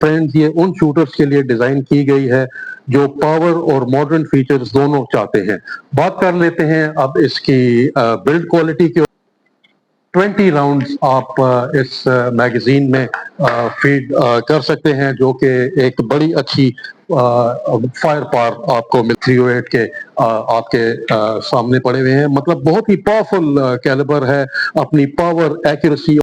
Friends ये उन shooters के लिए डिजाइन की गई है जो पावर और मॉडर्न फीचर्स दोनों चाहते हैं। बात कर लेते हैं अब इसकी बिल्ड क्वालिटी की। 20 राउंड्स आप इस मैगजीन में फीड कर सकते हैं, जो कि एक बड़ी अच्छी फायर पावर आपको 308 के आपके सामने पड़े हुए हैं। मतलब बहुत ही पावरफुल कैलिबर है अपनी पावर, एक्यूरेसी।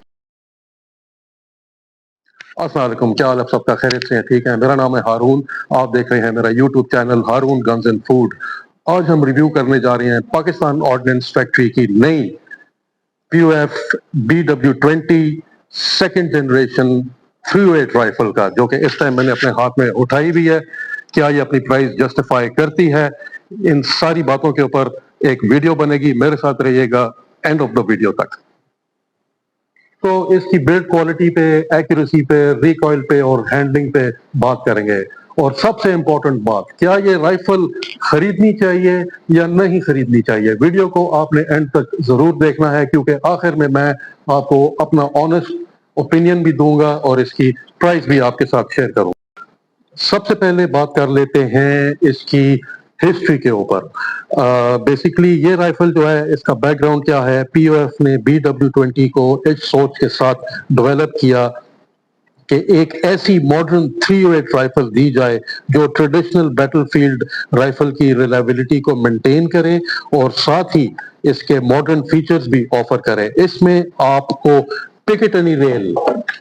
अस्सलाम वालेकुम, क्या हाल आप सबका? खैरियत से हैं? ठीक है। मेरा नाम है हारून, आप देख रहे हैं मेरा YouTube channel Haroon guns and food. आज हम रिव्यू करने जा रहे हैं पाकिस्तान ऑर्डिनेंस फैक्ट्री की नई POF BW20 second generation 308 rifle का, जो कि इस टाइम मैंने अपने हाथ में उठाई भी है। क्या ये अपनी प्राइस जस्टिफाई करती है? इन सारी बातों के ऊपर एक वीडियो बनेगी, मेरे साथ रहिएगा एंड ऑफ द वीडियो तक। तो इसकी बिल्ड क्वालिटी पे, एक्यूरेसी पे, रिकॉइल पे और हैंडलिंग पे बात करेंगे। और सबसे इंपॉर्टेंट बात, क्या ये राइफल खरीदनी चाहिए या नहीं खरीदनी चाहिए? वीडियो को आपने एंड तक जरूर देखना है, क्योंकि आखिर में मैं आपको अपना ऑनेस्ट ओपिनियन भी दूंगा और इसकी प्राइस भी आपके साथ शेयर करूंगा। सबसे पहले बात कर लेते हैं इसकी हिस्ट्री के ऊपर। बेसिकली ये राइफल जो है, इसका बैकग्राउंड क्या है? POF ने BW20 को इस सोच के साथ डेवलप किया कि एक ऐसी मॉडर्न 308 राइफल दी जाए जो ट्रेडिशनल बैटलफील्ड राइफल की रिलायबिलिटी को मेंटेन करे और साथ ही इसके मॉडर्न फीचर्स भी ऑफर करे। इसमें आपको पिकेटनी रेल,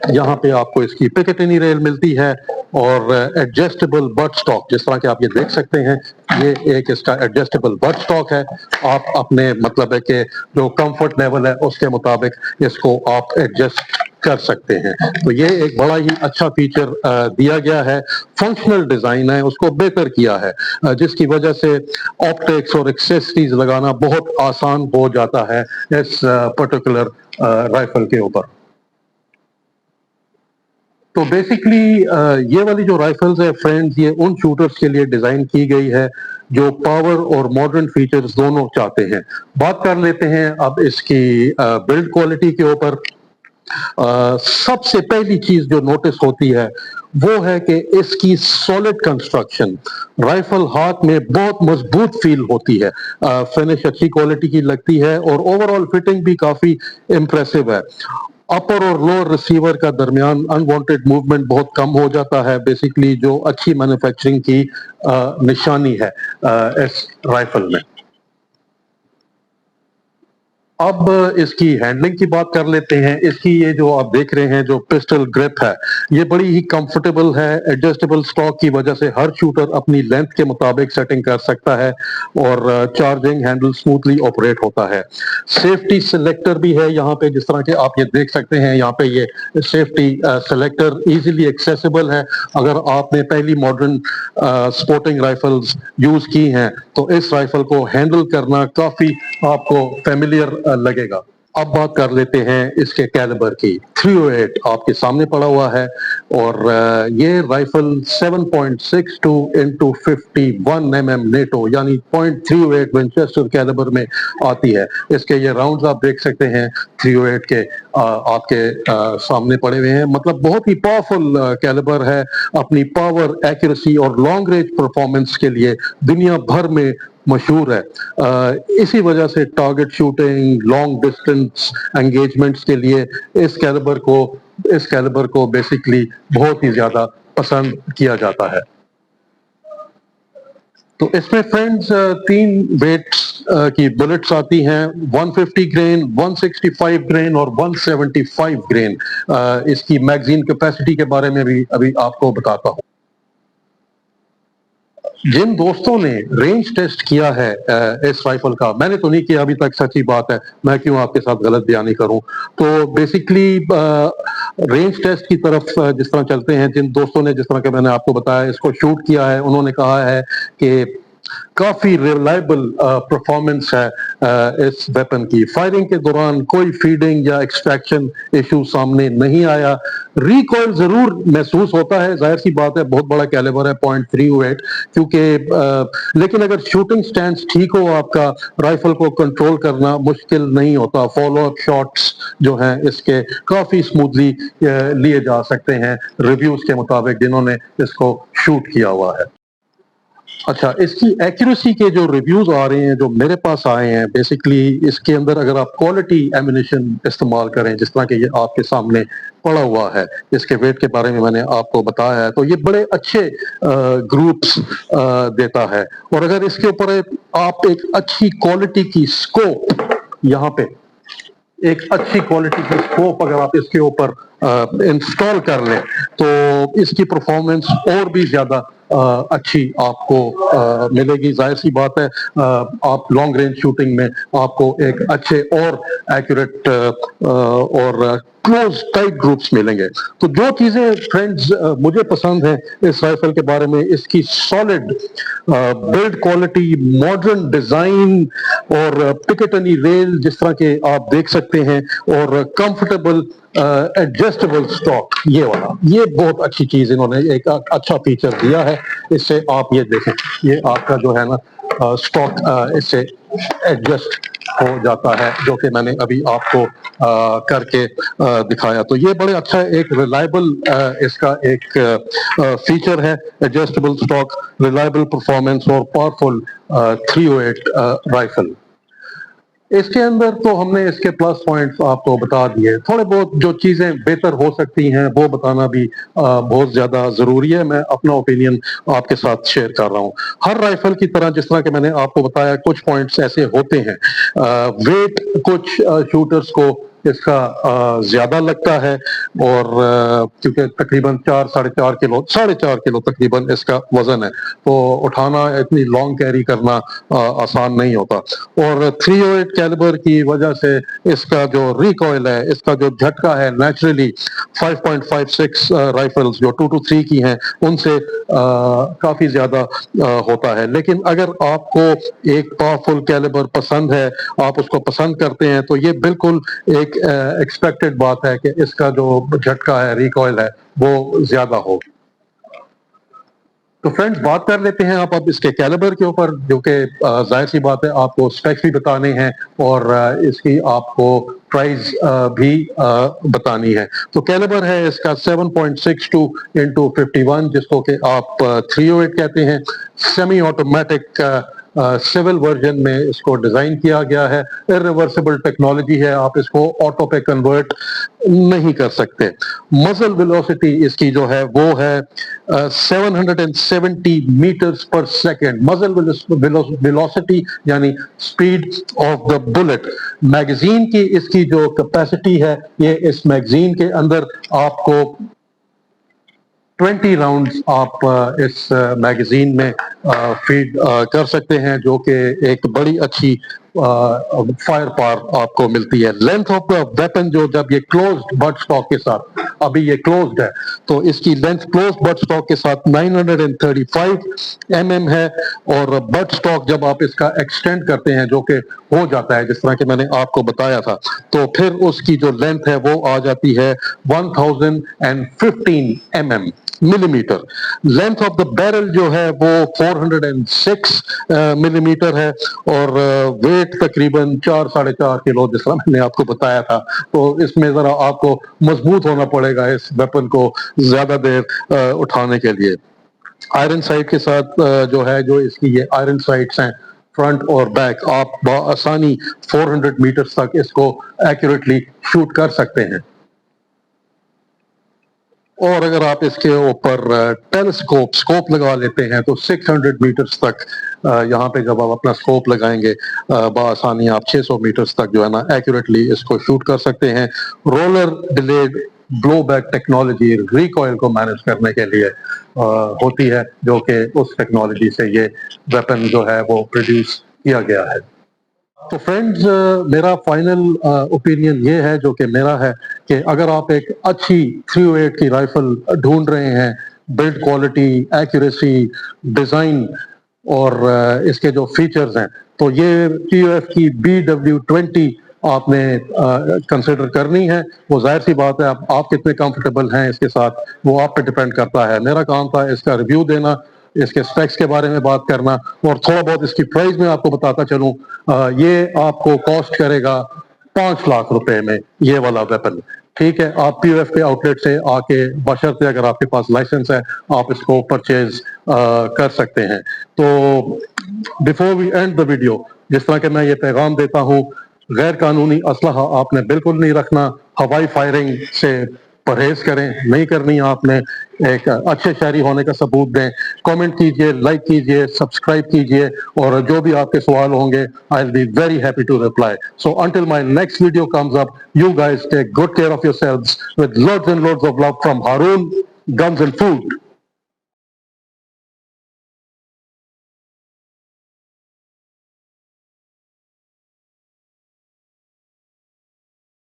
यहाँ पे आपको इसकी पिकेटनी रेल मिलती है और एडजस्टेबल बट स्टॉक, जिस तरह के आप ये देख सकते हैं, ये एक इसका एडजस्टेबल बट स्टॉक है। आप अपने मतलब है कि जो कंफर्ट लेवल है उसके मुताबिक इसको आप एडजस्ट कर सकते हैं। तो ये एक बड़ा ही अच्छा फीचर दिया गया है। फंक्शनल डिजाइन है, उसको बेहतर किया है, जिसकी वजह से ऑप्टिक्स और एक्सेसरीज लगाना बहुत आसान हो जाता है इस पर्टिकुलर राइफल के ऊपर। तो बेसिकली ये वाली जो राइफल्स है फ्रेंड्स, ये उन शूटर्स के लिए डिजाइन की गई है जो पावर और मॉडर्न फीचर्स दोनों चाहते हैं। बात कर लेते हैं अब इसकी बिल्ड क्वालिटी के ऊपर। सबसे पहली चीज जो नोटिस होती है वो है कि इसकी सॉलिड कंस्ट्रक्शन। राइफल हाथ में बहुत मजबूत फील होती है, फिनिश अच्छी क्वालिटी की लगती है और ओवरऑल फिटिंग भी काफी इम्प्रेसिव है। अपर और लोअर रिसीवर का दरमियान अनवांटेड मूवमेंट बहुत कम हो जाता है, बेसिकली जो अच्छी मैन्युफैक्चरिंग की निशानी है इस राइफल में। अब इसकी हैंडलिंग की बात कर लेते हैं। इसकी ये जो आप देख रहे हैं जो पिस्टल ग्रिप है, ये बड़ी ही कंफर्टेबल है। एडजस्टेबल स्टॉक की वजह से हर शूटर अपनी लेंथ के मुताबिक सेटिंग कर सकता है और चार्जिंग हैंडल स्मूथली ऑपरेट होता है। सेफ्टी सिलेक्टर भी है यहाँ पे, जिस तरह के आप ये देख सकते हैं। यहाँ पे ये सेफ्टी सिलेक्टर इजीली एक्सेसिबल है। अगर आपने पहली मॉडर्न स्पोर्टिंग राइफल्स यूज की हैं तो इस राइफल को हैंडल करना काफी आपको फेमिलियर लगेगा। अब बात कर लेते हैं इसके कैलिबर की। 308 आपके सामने पड़ा हुआ है और ये राइफल 7.62 into 51 mm नेटो यानी 0.38 विंचेस्टर कैलिबर में आती है। इसके ये राउंड्स आप देख सकते हैं 308 के आपके सामने पड़े हुए हैं। मतलब बहुत ही पावरफुल कैलिबर है। अपनी पावर, एक्यूरेसी और लॉन्ग रेंज परफॉर्मेंस के लिए दुनिया भर में मशहूर है। इसी वजह से target shooting, long distance engagements के लिए इस कैलिबर को बेसिकली बहुत ही ज्यादा पसंद किया जाता है। तो इसमें फ्रेंड्स 3 वेट्स की बुलेट्स आती हैं, 150 ग्रेन, 165 ग्रेन और 175 ग्रेन। इसकी मैगजीन कैपेसिटी के बारे में भी अभी आपको बताता हूँ। जिन दोस्तों ने रेंज टेस्ट किया है इस राइफल का, मैंने तो नहीं किया अभी तक, सच्ची बात है, मैं क्यों आपके साथ गलत बयानी करूं। तो बेसिकली रेंज टेस्ट की तरफ जिस तरह चलते हैं, जिन दोस्तों ने, जिस तरह के मैंने आपको बताया, इसको शूट किया है, उन्होंने कहा है कि काफी रिलायबल परफॉर्मेंस है इस वेपन की। फायरिंग के दौरान कोई फीडिंग या एक्सट्रैक्शन इशू सामने नहीं आया। रिकॉइल जरूर महसूस होता है, जाहिर सी बात है, बहुत बड़ा कैलिबर है .308, क्योंकि लेकिन अगर शूटिंग स्टैंड ठीक हो आपका, राइफल को कंट्रोल करना मुश्किल नहीं होता। फॉलो अप शॉट्स जो हैं इसके काफी स्मूथली लिए जा सकते हैं रिव्यूज के मुताबिक जिन्होंने इसको शूट किया हुआ है। अच्छा, इसकी एक्यूरेसी के जो रिव्यूज आ रहे हैं, जो मेरे पास आए हैं, बेसिकली इसके अंदर अगर आप क्वालिटी एमिनेशन इस्तेमाल करें, जिस तरह के ये आपके सामने पड़ा हुआ है, इसके वेट के बारे में मैंने आपको बताया है, तो ये बड़े अच्छे ग्रुप्स देता है। और अगर इसके ऊपर आप एक अच्छी क्वालिटी की स्कोप, यहाँ पे एक अच्छी क्वालिटी की स्कोप अगर आप इसके ऊपर इंस्टॉल कर लें, तो इसकी परफॉर्मेंस और भी ज्यादा अच्छी आपको मिलेगी। जाहिर सी बात है, आप लॉन्ग रेंज शूटिंग में आपको एक अच्छे और एक्यूरेट और क्लोज टाइट ग्रुप्स मिलेंगे। तो जो चीजें फ्रेंड्स मुझे पसंद है इस राइफल के बारे में, इसकी solid build quality, modern design और पिकेटनी रेल जिस तरह के आप देख सकते हैं, और कंफर्टेबल एडजस्टेबल स्टॉक, ये वाला, ये बहुत अच्छी चीज इन्होंने एक अच्छा फीचर दिया है। इससे आप ये देखें, ये आपका जो है ना स्टॉक इससे एडजस्ट हो जाता है, जो कि मैंने अभी आपको करके दिखाया। तो ये बड़े अच्छा एक रिलायबल इसका एक फीचर है, एडजस्टेबल स्टॉक, रिलायबल परफॉर्मेंस और पावरफुल 308 राइफल। इसके अंदर तो हमने इसके प्लस पॉइंट्स आपको बता दिए। थोड़े बहुत जो चीजें बेहतर हो सकती हैं वो बताना भी बहुत ज्यादा जरूरी है। मैं अपना ओपिनियन आपके साथ शेयर कर रहा हूँ। हर राइफल की तरह, जिस तरह के मैंने आपको बताया, कुछ पॉइंट्स ऐसे होते हैं। वेट कुछ शूटर्स को इसका ज्यादा लगता है, और क्योंकि तकरीबन 4.5 किलो तकरीबन इसका वजन है, तो उठाना, इतनी लॉन्ग कैरी करना आसान नहीं होता। और 308 कैलिबर की वजह से इसका जो रिकॉइल है, इसका जो झटका है, नेचुरली 5.56 राइफल्स जो 223 की हैं उनसे काफी ज्यादा होता है। लेकिन अगर आपको एक पावरफुल कैलिबर पसंद है, आप उसको पसंद करते हैं, तो ये बिल्कुल एक एक्सपेक्टेड बात है कि इसका जो झटका है, रिकॉइल है, वो ज्यादा हो। तो फ्रेंड्स, बात कर लेते हैं आप अब इसके कैलिबर के ऊपर, जो कि जाहिर सी बात है आपको स्पेक्स भी बताने हैं और इसकी आपको प्राइस भी बतानी है। तो कैलिबर है इसका 7.62 × 51, जिसको कि आप 308 कहते हैं। सेमी ऑटोमेटिक सिविल वर्जन में इसको डिजाइन किया गया है। इरिवर्सिबल टेक्नोलॉजी है, आप इसको ऑटो पे कन्वर्ट नहीं कर सकते। मजल वेलोसिटी इसकी जो है वो है 770 मीटर्स पर सेकेंड। मजल वेलोसिटी यानी speed of the bullet. Magazine की इसकी जो कैपेसिटी है, ये इस मैगजीन के अंदर आपको 20 राउंड्स आप इस मैगजीन में फीड कर सकते हैं, जो कि एक बड़ी अच्छी फायर पावर आपको मिलती है। लेंथ ऑफ द वेपन, जो जब ये क्लोज्ड बट स्टॉक के साथ, अभी ये क्लोज्ड है, तो इसकी लेंथ क्लोज्ड बट स्टॉक के साथ 935 mm है, और बट स्टॉक जब आप इसका एक्सटेंड करते हैं, जो कि हो जाता है जिस तरह के मैंने आपको बताया था, तो फिर उसकी जो लेंथ है वो आ जाती है 1015 millimetre. Length of the barrel जो है वो 406 मिलीमीटर है, और वेट तकरीबन 4.5 किलो, जिस तरह मैंने आपको बताया था। तो इसमें जरा आपको मजबूत होना पड़ेगा इस वेपन को ज्यादा देर उठाने के लिए। आयरन साइट के साथ जो है, जो इसकी ये आयरन साइट्स हैं फ्रंट और बैक, आप बआसानी 400 मीटर तक इसको एक्यूरेटली शूट कर सकते हैं। और अगर आप इसके ऊपर स्कोप लगा लेते हैं, तो 600 मीटर्स तक यहाँ पे जब आप अपना स्कोप लगाएंगे, बआसानी आप 600 मीटर्स तक जो है ना एक्यूरेटली इसको शूट कर सकते हैं। Roller delayed blow back technology recoil को मैनेज करने के लिए होती है, जो कि उस टेक्नोलॉजी से ये वेपन जो है वो प्रोड्यूस किया गया है। तो फ्रेंड्स, मेरा फाइनल ओपिनियन ये है, जो कि मेरा है, कि अगर आप एक अच्छी 308 की राइफल ढूंढ रहे हैं, बिल्ड क्वालिटी, एक्यूरेसी, डिजाइन, اور اس کے جو فیچرز ہیں. تو یہ TUF کی BW20 آپ نے کنسیڈر کرنی ہے. وہ ظاہر سی بات ہے آپ کتنے کمفرٹیبل ہیں اس کے ساتھ وہ آپ پہ ڈیپینڈ کرتا ہے. میرا کام تھا اس کا ریویو دینا, اس کے سپیکس کے بارے میں بات کرنا, اور تھوڑا بہت اس کی پرائز میں آپ کو بتاتا چلوں. یہ آپ کو کاسٹ کرے گا 5 لاکھ روپے میں یہ والا ویپن. ٹھیک ہے, آپ TUF کے آؤٹ لیٹ سے آ کے بشرطے اگر آپ کے پاس لائسنس ہے آپ اس کو پرچیز کر سکتے ہیں. تو before we end the video, جس طرح کہ میں یہ پیغام دیتا ہوں, غیر قانونی اسلحہ آپ نے بالکل نہیں رکھنا. ہوائی فائرنگ سے پرہیز کریں, نہیں کرنی آپ نے. ایک اچھے شہری ہونے کا ثبوت دیں. کامنٹ کیجئے, لائک کیجئے, سبسکرائب کیجئے, اور جو بھی آپ کے سوال ہوں گے I'll be very happy to reply. So until my next video comes up, you guys take good care of yourselves with loads and loads of love from Haroon Guns and Food.